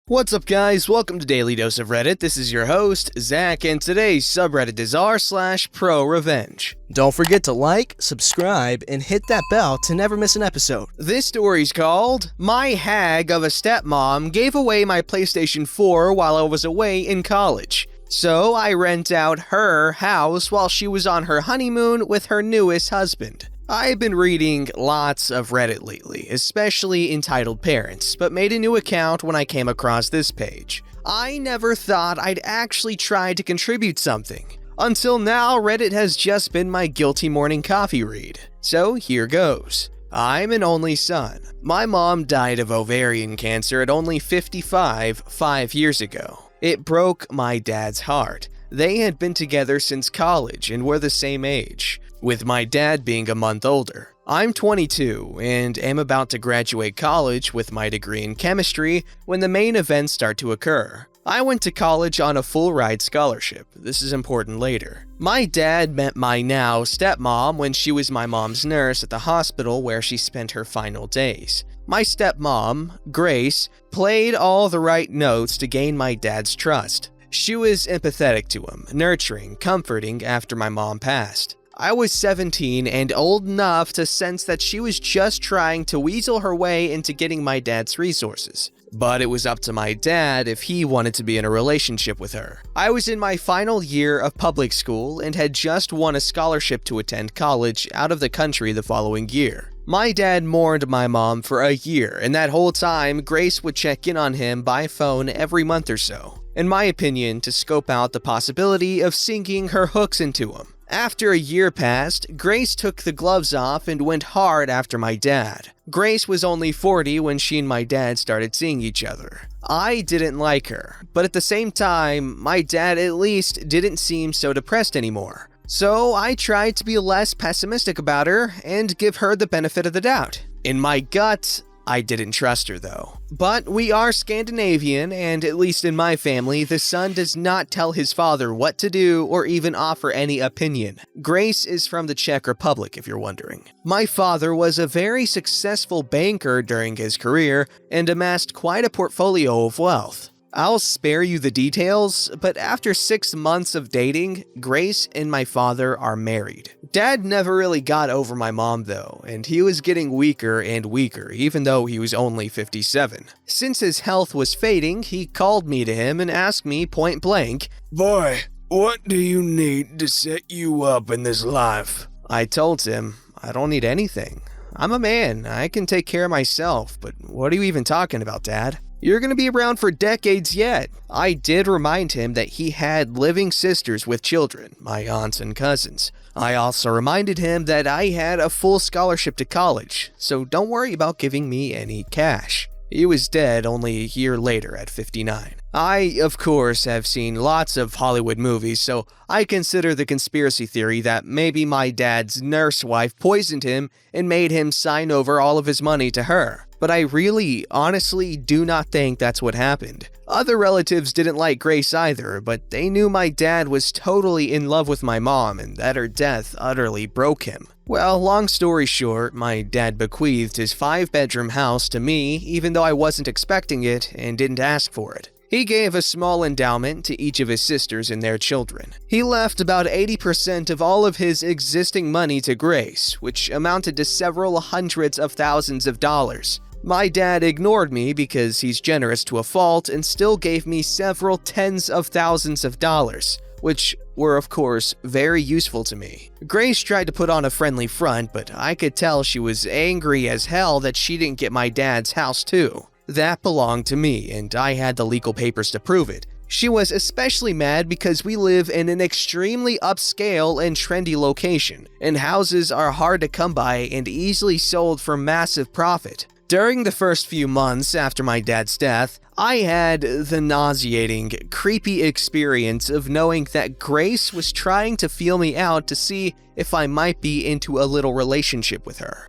What's up guys, welcome to Daily Dose of Reddit. This is your host, Zach, and today's subreddit is r/ProRevenge. Don't forget to like, subscribe, and hit that bell to never miss an episode. This story's called, My Hag of a Stepmom Gave Away My PlayStation 4 While I Was Away in College. So I rent out her house while she was on her honeymoon with her newest husband. I've been reading lots of Reddit lately, especially entitled parents, but made a new account when I came across this page. I never thought I'd actually try to contribute something. Until now, Reddit has just been my guilty morning coffee read. So here goes. I'm an only son. My mom died of ovarian cancer at only 55, 5 years ago. It broke my dad's heart. They had been together since college and were the same age, with my dad being a month older. I'm 22 and am about to graduate college with my degree in chemistry when the main events start to occur. I went to college on a full-ride scholarship. This is important later. My dad met my now stepmom when she was my mom's nurse at the hospital where she spent her final days. My stepmom, Grace, played all the right notes to gain my dad's trust. She was empathetic to him, nurturing, comforting after my mom passed. I was 17 and old enough to sense that she was just trying to weasel her way into getting my dad's resources. But it was up to my dad if he wanted to be in a relationship with her. I was in my final year of public school and had just won a scholarship to attend college out of the country the following year. My dad mourned my mom for a year, and that whole time, Grace would check in on him by phone every month or so, in my opinion, to scope out the possibility of sinking her hooks into him. After a year passed, Grace took the gloves off and went hard after my dad. Grace was only 40 when she and my dad started seeing each other. I didn't like her, but at the same time, my dad at least didn't seem so depressed anymore. So I tried to be less pessimistic about her and give her the benefit of the doubt. In my gut, I didn't trust her though. But we are Scandinavian, and at least in my family, the son does not tell his father what to do or even offer any opinion. Grace is from the Czech Republic, if you're wondering. My father was a very successful banker during his career and amassed quite a portfolio of wealth. I'll spare you the details, but after 6 months of dating, Grace and my father are married. Dad never really got over my mom though, and he was getting weaker and weaker even though he was only 57. Since his health was fading, he called me to him and asked me point blank, "Boy, what do you need to set you up in this life?" I told him, I don't need anything. I'm a man, I can take care of myself, but what are you even talking about, Dad? You're gonna be around for decades yet. I did remind him that he had living sisters with children, my aunts and cousins. I also reminded him that I had a full scholarship to college, so don't worry about giving me any cash. He was dead only a year later at 59. I, of course, have seen lots of Hollywood movies, so I consider the conspiracy theory that maybe my dad's nurse wife poisoned him and made him sign over all of his money to her. But I really, honestly do not think that's what happened. Other relatives didn't like Grace either, but they knew my dad was totally in love with my mom and that her death utterly broke him. Well, long story short, my dad bequeathed his 5-bedroom house to me even though I wasn't expecting it and didn't ask for it. He gave a small endowment to each of his sisters and their children. He left about 80% of all of his existing money to Grace, which amounted to several hundreds of thousands of dollars. My dad ignored me because he's generous to a fault and still gave me several tens of thousands of dollars, which were of course very useful to me. Grace tried to put on a friendly front, but I could tell she was angry as hell that she didn't get my dad's house too. That belonged to me, and I had the legal papers to prove it. She was especially mad because we live in an extremely upscale and trendy location, and houses are hard to come by and easily sold for massive profit. During the first few months after my dad's death, I had the nauseating, creepy experience of knowing that Grace was trying to feel me out to see if I might be into a little relationship with her.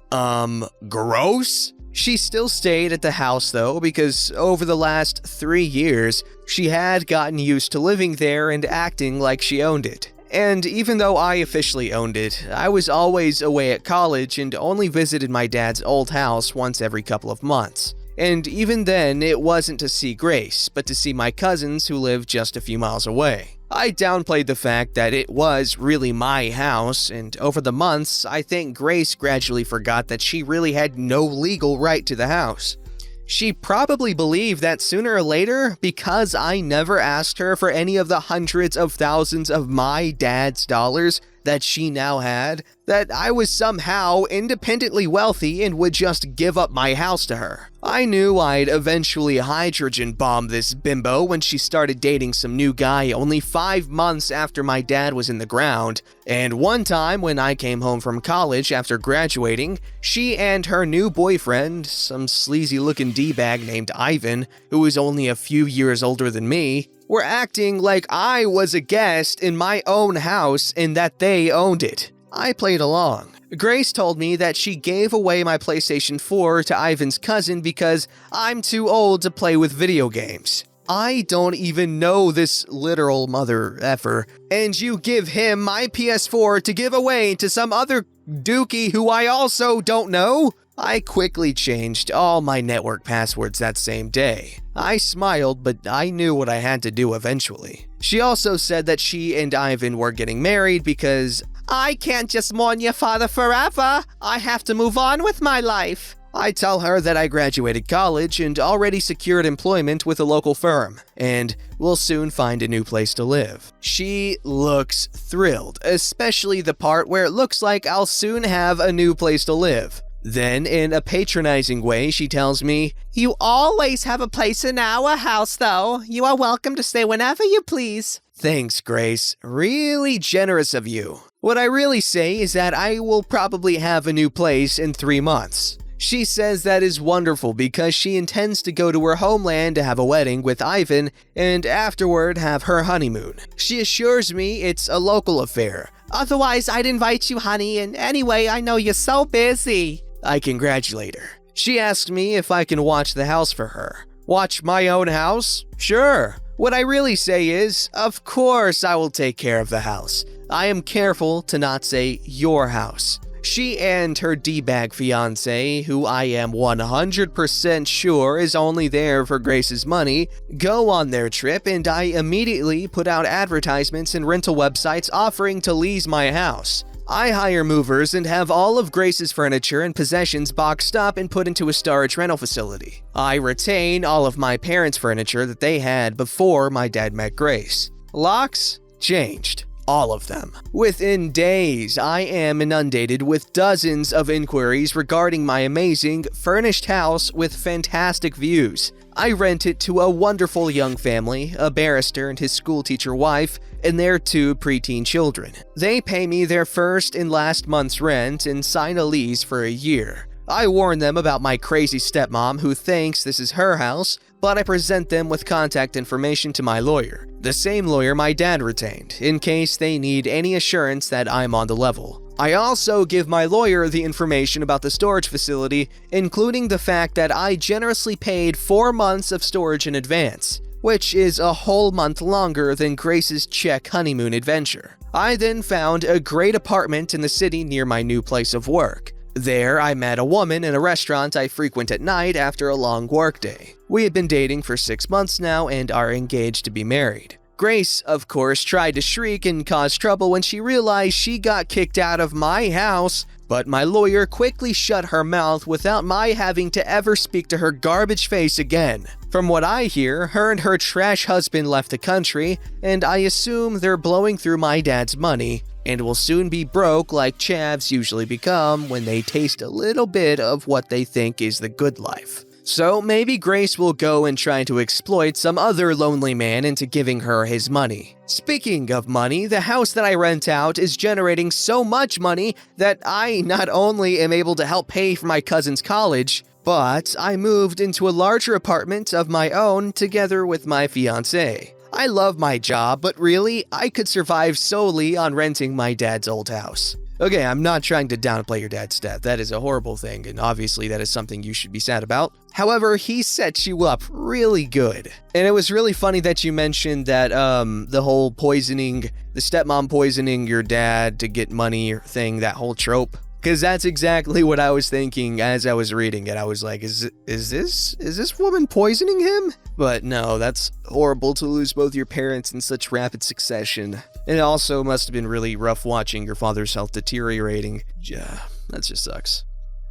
Gross? She still stayed at the house though, because over the last 3 years, she had gotten used to living there and acting like she owned it. And even though I officially owned it, I was always away at college and only visited my dad's old house once every couple of months. And even then, it wasn't to see Grace, but to see my cousins who live just a few miles away. I downplayed the fact that it was really my house, and over the months, I think Grace gradually forgot that she really had no legal right to the house. She probably believed that sooner or later, because I never asked her for any of the hundreds of thousands of my dad's dollars that she now had, that I was somehow independently wealthy and would just give up my house to her. I knew I'd eventually hydrogen bomb this bimbo when she started dating some new guy only 5 months after my dad was in the ground, and one time when I came home from college after graduating, she and her new boyfriend, some sleazy-looking D-bag named Ivan, who was only a few years older than me, were acting like I was a guest in my own house and that they owned it. I played along. Grace told me that she gave away my PlayStation 4 to Ivan's cousin because I'm too old to play with video games. I don't even know this literal mother effer, and you give him my PS4 to give away to some other dookie who I also don't know? I quickly changed all my network passwords that same day. I smiled, but I knew what I had to do eventually. She also said that she and Ivan were getting married because I can't just mourn your father forever. I have to move on with my life. I tell her that I graduated college and already secured employment with a local firm, and will soon find a new place to live. She looks thrilled, especially the part where it looks like I'll soon have a new place to live. Then, in a patronizing way, she tells me, "You always have a place in our house, though. You are welcome to stay whenever you please." Thanks, Grace. Really generous of you. What I really say is that I will probably have a new place in 3 months. She says that is wonderful because she intends to go to her homeland to have a wedding with Ivan and afterward have her honeymoon. She assures me it's a local affair. "Otherwise, I'd invite you, honey, and anyway, I know you're so busy." I congratulate her. She asks me if I can watch the house for her. Watch my own house? Sure. What I really say is, of course I will take care of the house. I am careful to not say your house. She and her D-bag fiancé, who I am 100% sure is only there for Grace's money, go on their trip, and I immediately put out advertisements and rental websites offering to lease my house. I hire movers and have all of Grace's furniture and possessions boxed up and put into a storage rental facility. I retain all of my parents' furniture that they had before my dad met Grace. Locks? Changed. All of them. Within days, I am inundated with dozens of inquiries regarding my amazing, furnished house with fantastic views. I rent it to a wonderful young family, a barrister and his schoolteacher wife, and their 2 preteen children. They pay me their first and last month's rent and sign a lease for a year. I warn them about my crazy stepmom who thinks this is her house, but I present them with contact information to my lawyer, the same lawyer my dad retained, in case they need any assurance that I'm on the level. I also give my lawyer the information about the storage facility, including the fact that I generously paid 4 months of storage in advance, which is a whole month longer than Grace's Czech honeymoon adventure. I then found a great apartment in the city near my new place of work. There, I met a woman in a restaurant I frequent at night after a long workday. We had been dating for 6 months now and are engaged to be married. Grace, of course, tried to shriek and cause trouble when she realized she got kicked out of my house, but my lawyer quickly shut her mouth without my having to ever speak to her garbage face again. From what I hear, her and her trash husband left the country, and I assume they're blowing through my dad's money, and will soon be broke like chavs usually become when they taste a little bit of what they think is the good life. So maybe Grace will go and try to exploit some other lonely man into giving her his money. Speaking of money, the house that I rent out is generating so much money that I not only am able to help pay for my cousin's college, but I moved into a larger apartment of my own together with my fiancé. I love my job, but really, I could survive solely on renting my dad's old house. Okay, I'm not trying to downplay your dad's death. That is a horrible thing, and obviously that is something you should be sad about. However, he set you up really good. And it was really funny that you mentioned that the whole poisoning, the stepmom poisoning your dad to get money thing, that whole trope. Because that's exactly what I was thinking as I was reading it. I was like, is this woman poisoning him? But no, that's horrible to lose both your parents in such rapid succession. And it also must have been really rough watching your father's health deteriorating. Yeah, that just sucks.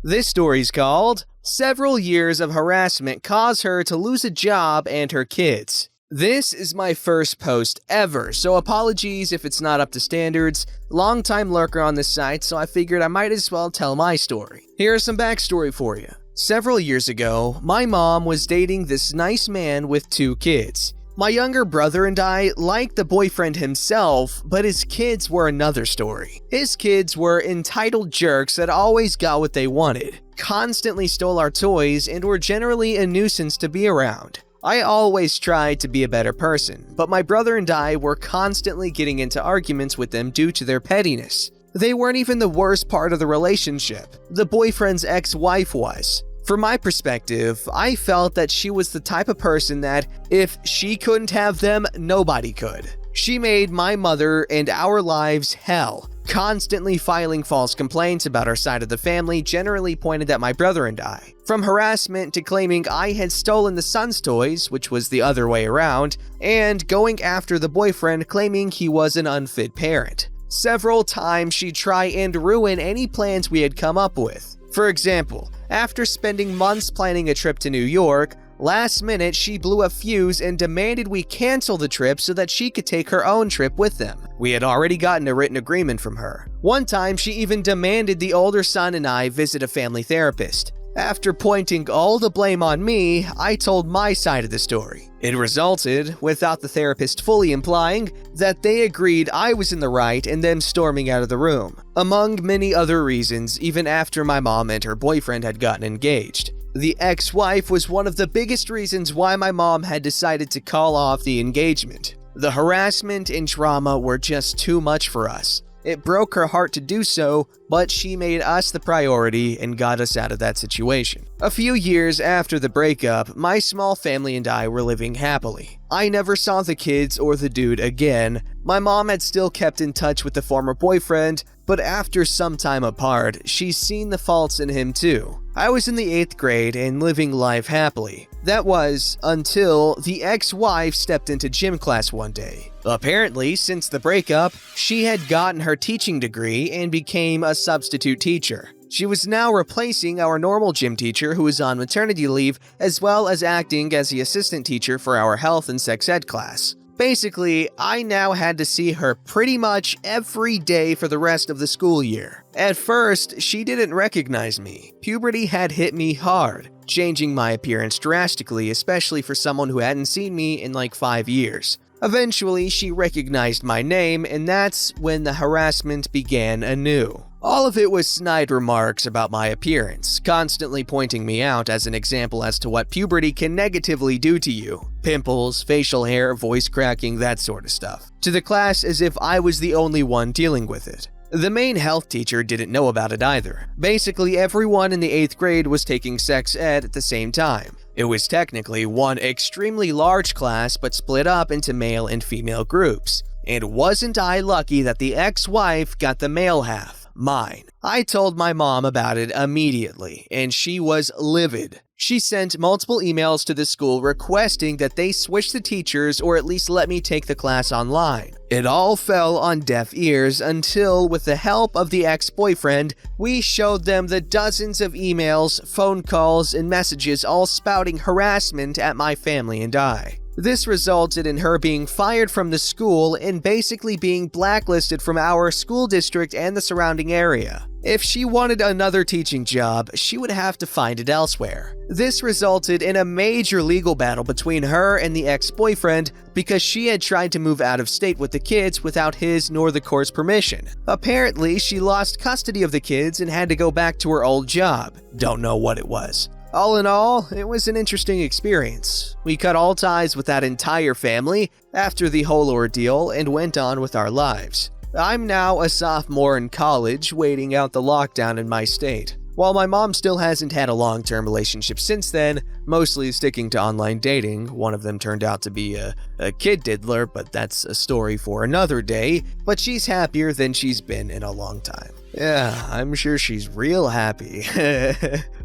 This story's called Several Years of Harassment Cause Her to Lose a Job and Her Kids. This is my first post ever, so apologies if it's not up to standards. Long-time lurker on this site, so I figured I might as well tell my story. Here's some backstory for you. Several years ago, my mom was dating this nice man with 2 kids. My younger brother and I liked the boyfriend himself, but his kids were another story. His kids were entitled jerks that always got what they wanted, constantly stole our toys, and were generally a nuisance to be around. I always tried to be a better person, but my brother and I were constantly getting into arguments with them due to their pettiness. They weren't even the worst part of the relationship. The boyfriend's ex-wife was. From my perspective, I felt that she was the type of person that, if she couldn't have them, nobody could. She made my mother and our lives hell, constantly filing false complaints about our side of the family, generally pointed at my brother and I. From harassment to claiming I had stolen the son's toys, which was the other way around, and going after the boyfriend claiming he was an unfit parent. Several times she'd try and ruin any plans we had come up with. For example, after spending months planning a trip to New York, last minute she blew a fuse and demanded we cancel the trip so that she could take her own trip with them. We had already gotten a written agreement from her. One time she even demanded the older son and I visit a family therapist. After pointing all the blame on me, I told my side of the story. It resulted, without the therapist fully implying, that they agreed I was in the right and them storming out of the room. Among many other reasons, even after my mom and her boyfriend had gotten engaged. The ex-wife was one of the biggest reasons why my mom had decided to call off the engagement. The harassment and drama were just too much for us. It broke her heart to do so, but she made us the priority and got us out of that situation. A few years after the breakup, my small family and I were living happily. I never saw the kids or the dude again. My mom had still kept in touch with the former boyfriend, but after some time apart, she's seen the faults in him too. I was in the 8th grade and living life happily. That was until the ex-wife stepped into gym class one day. Apparently, since the breakup, she had gotten her teaching degree and became a substitute teacher. She was now replacing our normal gym teacher who was on maternity leave, as well as acting as the assistant teacher for our health and sex ed class. Basically, I now had to see her pretty much every day for the rest of the school year. At first, she didn't recognize me. Puberty had hit me hard, changing my appearance drastically, especially for someone who hadn't seen me in like 5 years. Eventually, she recognized my name, and that's when the harassment began anew. All of it was snide remarks about my appearance, constantly pointing me out as an example as to what puberty can negatively do to you. Pimples, facial hair, voice cracking, that sort of stuff. To the class as if I was the only one dealing with it. The main health teacher didn't know about it either. Basically, everyone in the 8th grade was taking sex ed at the same time. It was technically one extremely large class, but split up into male and female groups. And wasn't I lucky that the ex-wife got the male half? Mine. I told my mom about it immediately, and she was livid. She sent multiple emails to the school requesting that they switch the teachers or at least let me take the class online. It all fell on deaf ears until, with the help of the ex-boyfriend, we showed them the dozens of emails, phone calls, and messages all spouting harassment at my family and I. This resulted in her being fired from the school and basically being blacklisted from our school district and the surrounding area. If she wanted another teaching job, she would have to find it elsewhere. This resulted in a major legal battle between her and the ex-boyfriend because she had tried to move out of state with the kids without his nor the court's permission. Apparently, she lost custody of the kids and had to go back to her old job. Don't know what it was. All in all, it was an interesting experience. We cut all ties with that entire family after the whole ordeal and went on with our lives. I'm now a sophomore in college, waiting out the lockdown in my state. While my mom still hasn't had a long-term relationship since then, mostly sticking to online dating. One of them turned out to be a kid diddler, but that's a story for another day. But she's happier than she's been in a long time. Yeah, I'm sure she's real happy.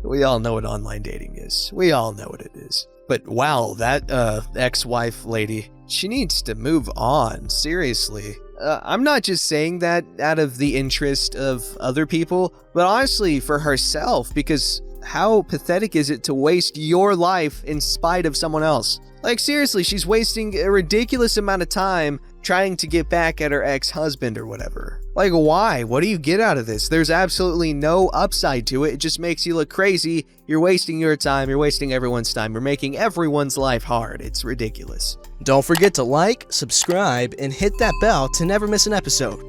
We all know what online dating is. We all know what it is. But wow, that ex-wife lady, she needs to move on, seriously. I'm not just saying that out of the interest of other people, but honestly for herself, because how pathetic is it to waste your life in spite of someone else? Like seriously, she's wasting a ridiculous amount of time trying to get back at her ex-husband or whatever. Like why? What do you get out of this? There's absolutely no upside to it. It just makes you look crazy. You're wasting your time. You're wasting everyone's time. You're making everyone's life hard. It's ridiculous. Don't forget to like, subscribe, and hit that bell to never miss an episode.